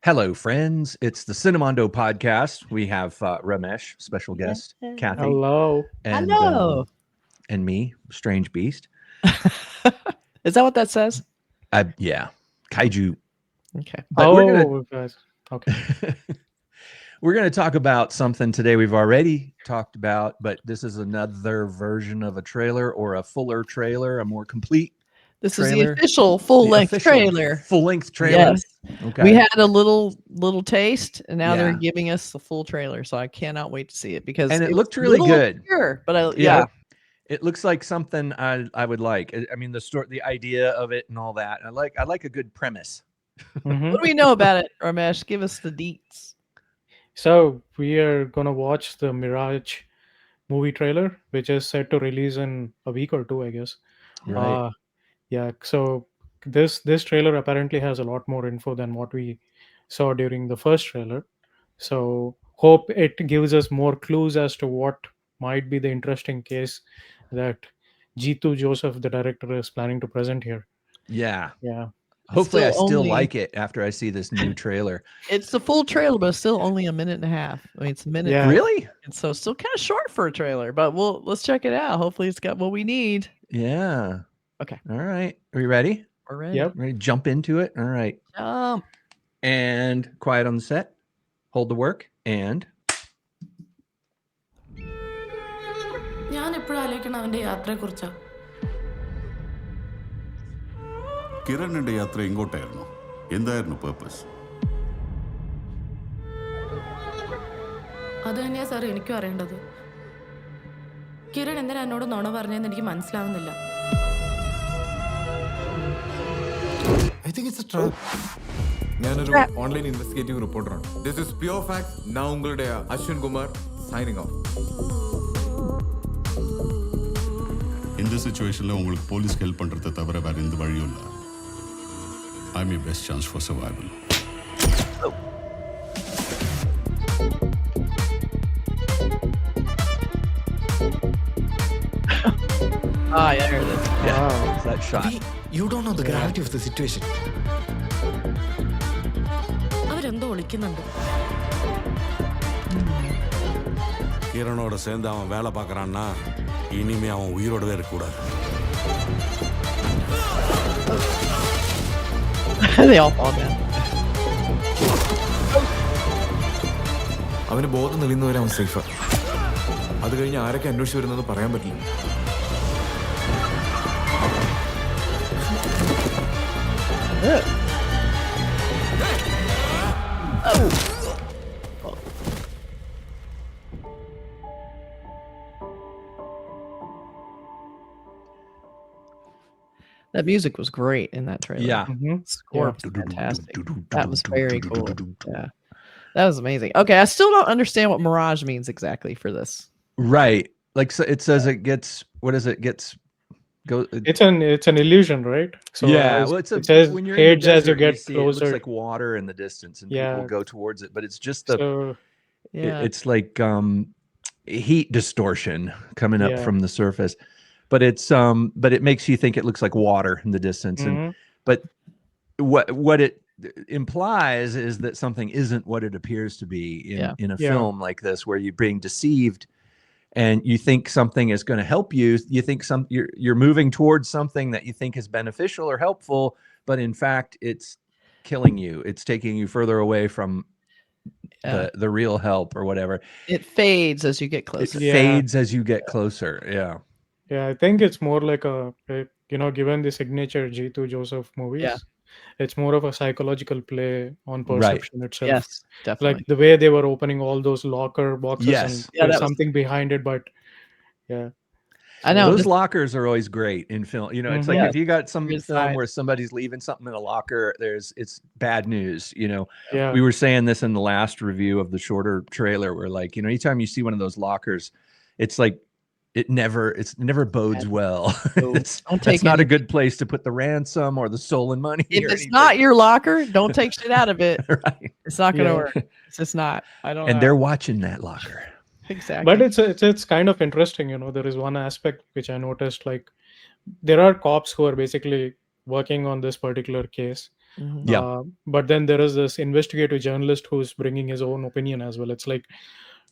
Hello, friends. It's the Cinemondo podcast. We have Ramesh, special guest, Kathy, Hello. and Hello. And me, Strange Beast. Is that what that says? Yeah, Kaiju. Okay. But Guys. Okay. we're gonna talk about something today we've already talked about, but this is another version of a trailer or a fuller trailer, a more complete. This trailer. is the official full-length trailer. Full-length trailer. Yes. Okay. We had a little taste, and now they're Yeah. giving us the full trailer. So I cannot wait to see it because And it it's looked really a little good. obscure, but yeah. It looks like something I would like. I mean, the idea of it and all that. I like a good premise. Mhm. What do we know about it, Ramesh? Give us the deets. So we are gonna watch the Mirage movie trailer, which is set to release in a week or two, I guess. Right. Yeah. So this trailer apparently has a lot more info than what we saw during the first trailer. So hope it gives us more clues as to what might be the interesting case that Jeethu Joseph, the director, is planning to present here. Yeah. Yeah. Hopefully, I still only- like it after I see this new trailer. It's the full trailer, but it's still only a minute and a half. I mean, it's a minute. Yeah. Really? And so it's still kind of short for a trailer, but let's check it out. Hopefully it's got what we need. Yeah. Okay. All right. Are we ready? We're ready. Yep. Ready to jump into it? All right. And quiet on the set. Hold the work. And ഞാൻ എപ്പോഴും ആലോചിക്കണം അവന്റെ യാത്രയെക്കുറിച്ചാ. കിരണിന്റെ യാത്ര എങ്ങോട്ടായിരുന്നു? എന്തായിരുന്നു purpose? അത് തന്നെയാ sir എനിക്കും അറിയേണ്ടത്. കിരൺ എന്തിനാ എന്നോട് നുണ പറഞ്ഞതെന്ന് എനിക്ക് മനസ്സിലാവുന്നില്ല. I think it's a trap. ഞാനൊരു ഓൺലൈൻ ഇൻവെസ്റ്റിഗേറ്റീവ് റിപ്പോർട്ടറാണ്. This is pure facts. Now ഉങ്ങളുടെ അശ്വിൻ കുമാർ signing off. இந்த சிச்சுவேஷன்ல உங்களுக்கு போலீஸ் ஹெல்ப் பண்றதை தவிர வேற எந்த வழியும் இல்லை. I'm your best chance for survival. Yeah, I heard it. yeah, Wow. it's that shot. You don't know the gravity of the situation. അവരെന്തോ ഒളിക്കുന്നുണ്ട്. கிரணோட சேர்ந்து அவன் வேலை பார்க்கறான்னா இனிமே அவன் உயிரோடவே இருக்கக்கூடாது. They all fall down. അവന് ബോധം തെളിയുന്നവരെ അവൻ സേഫ്. അത് കഴിഞ്ഞ് ആരൊക്കെ അന്വേഷിച്ച് വരുന്നത് പറയാൻ പറ്റില്ല. That music was great in that trailer. Yeah. Mhm. Score was fantastic. That was very cool. Yeah. That was amazing. Okay, I still don't understand what Mirage means exactly for this. Right. Like so it says it gets, what is it? It's an illusion, right? So yeah. Well, it says when you're in the fades as you desert, get see it looks closer. like water in the distance and Yeah. people go towards it, but it's just So Yeah. it's like heat distortion coming up Yeah. from the surface. But but it makes you think it looks like water in the distance. And Mhm. but what it implies is that something isn't what it appears to be in a Yeah. film like this, where you're being deceived and you think something is going to help you. You think you're moving towards something that you think is beneficial or helpful, but in fact it's killing you. It's taking you further away from Yeah. the real help or whatever. It fades as you get It closer. Yeah. fades as you get closer. Yeah. Yeah, I think it's more like given the signature Jeethu Joseph movies, Yeah. it's more of a psychological play on Right. perception itself. Yes, definitely. Like the way they were opening all those locker boxes Yes. and Yeah, there's that was- something behind it, but yeah. I know. Those lockers are always great in film. You know, it's like Mhm. if you got some Good film side. where somebody's leaving something in a locker, it's bad news. You know, Yeah. we were saying this in the last review of the shorter trailer. Where like, anytime you see one of those lockers, it's like it never bodes well. No, It's don't take that's not a any- good place to put the ransom or the stolen money. If or it's anything. not your locker, don't take shit out of it. right, It's not going to Yeah. work. It's just not. I don't and know. they're watching that locker. Exactly. But it's kind of interesting, there is one aspect which I noticed, like there are cops who are basically working on this particular case, Mhm. Yeah. But then there is this investigative journalist who's bringing his own opinion as well. It's like,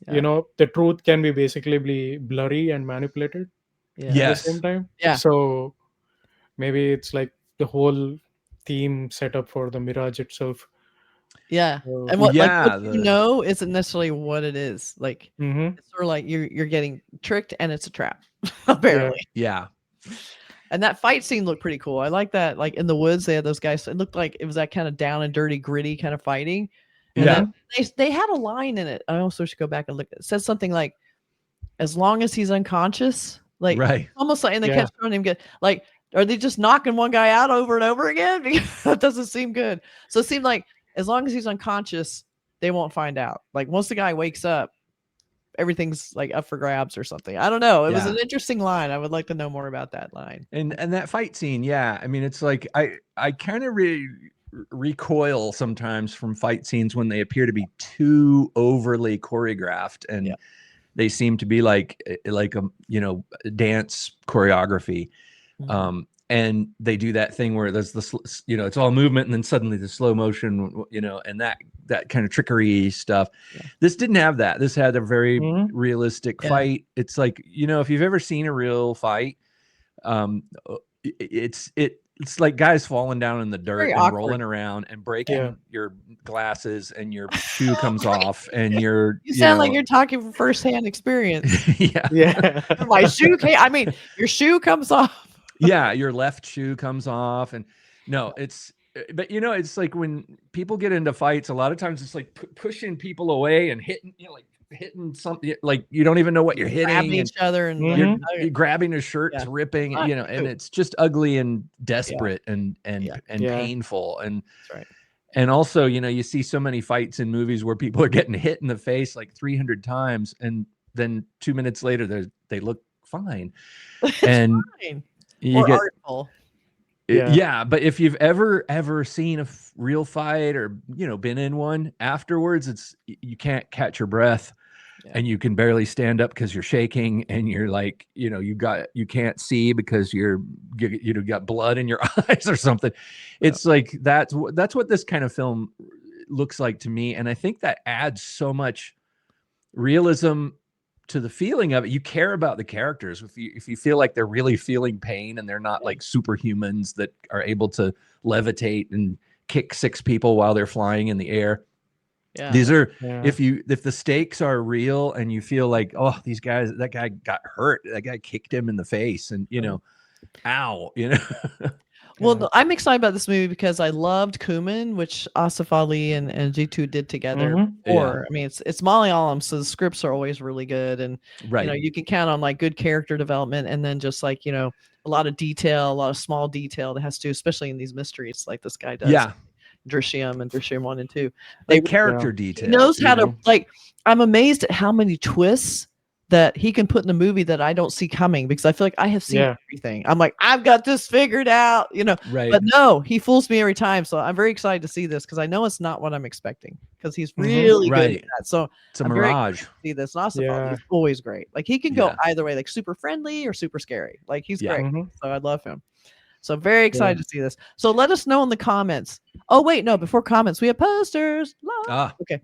Yeah. you know, the truth can be basically be blurry and manipulated Yeah. at the Yes. same time. Yeah. So maybe it's like the whole theme set up for the Mirage itself. Yeah. So, And what Yeah, what you know isn't necessarily what it is. Like mhm. it's sort of like you're getting tricked and it's a trap, apparently. Yeah. And that fight scene looked pretty cool. I like that. Like in the woods, they had those guys. It looked like it was that kind of down and dirty, gritty kind of fighting. And Yeah. then they had a line in it. I also should go back and look. It said something like, "As long as he's unconscious," like Right. almost like, and they Yeah. kept showing him get like, are they just knocking one guy out over and over again? Because that doesn't seem good. So it seemed like as long as he's unconscious, they won't find out. Like once the guy wakes up, everything's like up for grabs or something. I don't know. It was an interesting line. I would like to know more about that line. And that fight scene, yeah. I mean, it's like I kind of recoil sometimes from fight scenes when they appear to be too overly choreographed and Yeah. they seem to be like a, you know, dance choreography. Mhm. And they do that thing where there's this, you know, it's all movement and then suddenly the slow motion, you know, and that kind of trickery stuff. Yeah. This didn't have that. This had a very Mhm. realistic Yeah. fight. It's like, you know, if you've ever seen a real fight, it's like guys falling down in the dirt Very and awkward. rolling around and breaking Yeah. your glasses and your shoe comes off and you're You sound like know, you're talking from firsthand experience. yeah. Yeah. My shoe came. I mean, your shoe comes off. Yeah, your left shoe comes off and no, it's but you know, it's like when people get into fights, a lot of times it's like pushing people away and hitting, you know, like hitting something like you don't even know what you're Grabbing hitting and each other and Mhm. you're, like, you're grabbing his shirt, it's Yeah. ripping, Not you know, and cute. it's just ugly and desperate and Yeah. Yeah. painful. And That's right. and also, you know, you see so many fights in movies where people are getting hit in the face like 300 times and then 2 minutes later they look fine. And Fine. you Or get artful. yeah, but if you've ever seen a real fight or, you know, been in one afterwards, it's you can't catch your breath. Yeah. And you can barely stand up because you're shaking and you're like, you know, you can't see because you got blood in your eyes or something. It's like that's what this kind of film looks like to me. And I think that adds so much realism to the feeling of it. You care about the characters if you feel like they're really feeling pain and they're not like superhumans that are able to levitate and kick 6 people while they're flying in the air. Yeah. These are Yeah. if the stakes are real and you feel like, oh, that guy got hurt, that guy kicked him in the face and, you know, ow, you know. Well, I'm excited about this movie because I loved Kuman, which Asif Ali and Jeethu did together Mhm. before. I mean, it's Malayalam, so the scripts are always really good, and Right. you know, you can count on like good character development, and then just like, you know, a lot of detail, a lot of small detail that has to, especially in these mysteries, like this guy does. Yeah. Drishyam and Drishyam 1 and 2. Like character He details. knows how you to know? like. I'm amazed at how many twists that he can put in a movie that I don't see coming, because I feel like I have seen Yeah. everything. I'm like, I've got this figured out, you know. Right. But no, he fools me every time. So I'm very excited to see this because I know it's not what I'm expecting, because he's Mhm. really good Right. at that. So It's a I'm very excited mirage. to see this. And Asif Ali Yeah. is always great. Like he can go Yeah. either way, like super friendly or super scary. Like he's Yeah. great. Mhm. So I love him. So very excited to see this. So let us know in the comments. Oh wait, no, before comments, we have posters. Ah, Okay.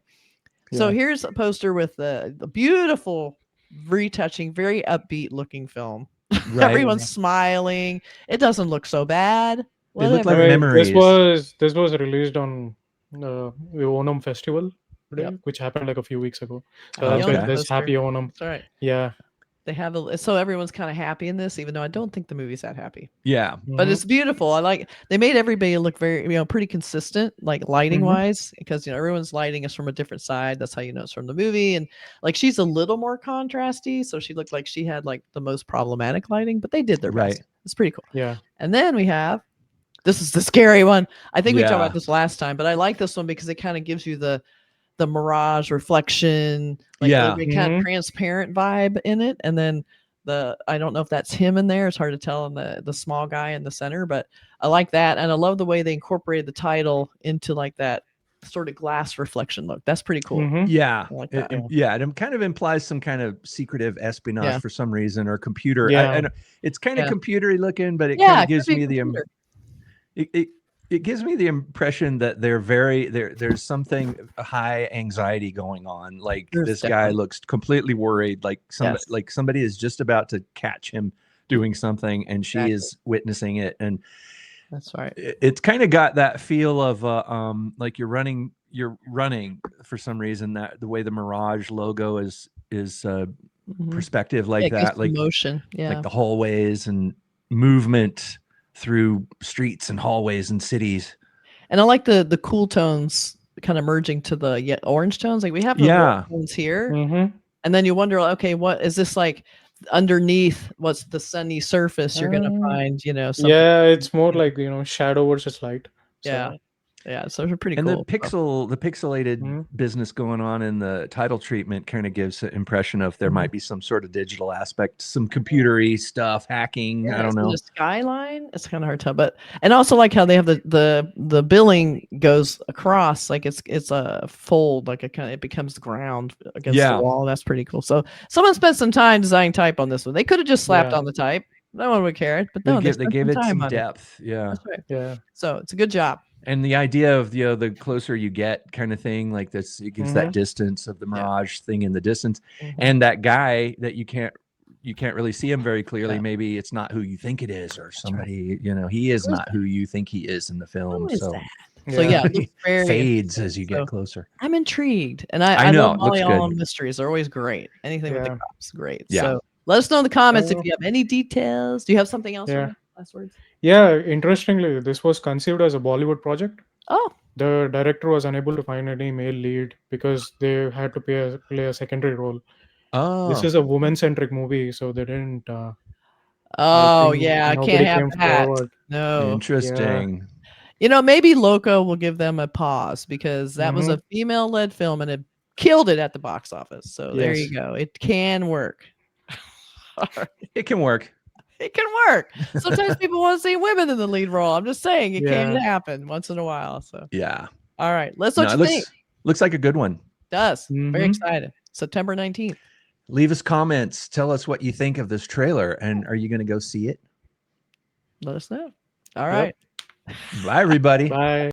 So Yeah. here's a poster with the beautiful, retouching, very upbeat looking film. right. Everyone's smiling. It doesn't look so bad. They look Whatever. like Anyway, memories. this was released on the Onam festival today, Yep. which happened like a few weeks ago. So Oh, that's why okay. this Poster. Happy Onam. That's right. Yeah. They have so everyone's kind of happy in this, even though I don't think the movie's that happy. Yeah. But Mhm. it's beautiful. I like they made everybody look very, you know, pretty consistent, like lighting wise, because you know everyone's lighting is from a different side. That's how you know it's from the movie. And like she's a little more contrasty, so she looked like she had like the most problematic lighting, but they did their Right. best. It's pretty cool. Yeah. And then we have this is the scary one. I think we talked Yeah. about this last time, but I like this one because it kind of gives you the mirage reflection, like Yeah. a kind of Mhm. transparent vibe in it. And then I don't know if that's him in there. It's hard to tell in the small guy in the center, but I like that. And I love the way they incorporated the title into like that sort of glass reflection look. That's pretty cool. Mhm. Yeah. I like that. Yeah. It kind of implies some kind of secretive espionage Yeah. for some reason or computer. Yeah. It's kind of Yeah. computery looking, but it Yeah, kind it of gives could be me the computer. it gives me the impression that there's something high anxiety going on. Like There's this guy definitely- looks completely worried, like Yes. somebody is just about to catch him doing something, and she Exactly. is witnessing it. And That's right. it's kind of got that feel of like you're running for some reason, that the way the Mirage logo is Mhm. perspective like Yeah, it gives that, you like motion. Yeah. like the hallways and movement through streets and hallways and cities. And I like the cool tones kind of merging to the orange tones. Like we have the Yeah. warm tones here, Mm-hmm. and then you wonder, okay, what is this like underneath? What's the sunny surface? You're gonna find, something. Yeah, it's more like shadow versus light. So, Yeah. Yeah, so they're pretty And cool. the pixelated Mhm. business going on in the title treatment kind of gives an impression of there might be some sort of digital aspect, some computery stuff, hacking. I don't know. The skyline, it's kind of hard to tell, but and also like how they have the billing goes across, like it's a fold, like it becomes the ground against Yeah. the wall. That's pretty cool. So someone spent some time designing type on this one. They could have just slapped Yeah. on the type. No one would care, but They no, they gave spent it time some on it. depth. Yeah. That's right. yeah. So it's a good job. And the idea of the closer you get kind of thing, like this, it gives that distance of the Mirage thing in the distance. Mhm. And that guy that you can't really see him very clearly. Yeah. Maybe it's not who you think it is, or somebody, he is Who is not who you think he is in the film. Who is So that? So yeah, it looks very fades interesting. as you get So closer. I'm intrigued, and I I know, love it looks good. Malayalam mysteries. They're always great. Anything with the Yeah. cops, great. Yeah. So let us know in the comments if Oh. you have any details. Do you have something else? Yeah. Ryan? Last words. Yeah, interestingly, this was conceived as a Bollywood project. Oh, The director was unable to find any male lead because they had to play a secondary role. Oh, This is a woman-centric movie, so they didn't. oh think yeah, I nobody can't have came that. forward. No, interesting. maybe Loco will give them a pause because that was a female-led film and it killed it at the box office. So there Yes. you go. It can work. It can work. It can work. Sometimes people want to see women in the lead role. I'm just saying it can Yeah. happen once in a while. So Yeah. all right, let's know No, what it you think. looks like a good one. Does very Mhm. excited. September 19th. Leave us comments. Tell us what you think of this trailer, and are you going to go see it? Let us know. All right. Bye, everybody. Bye.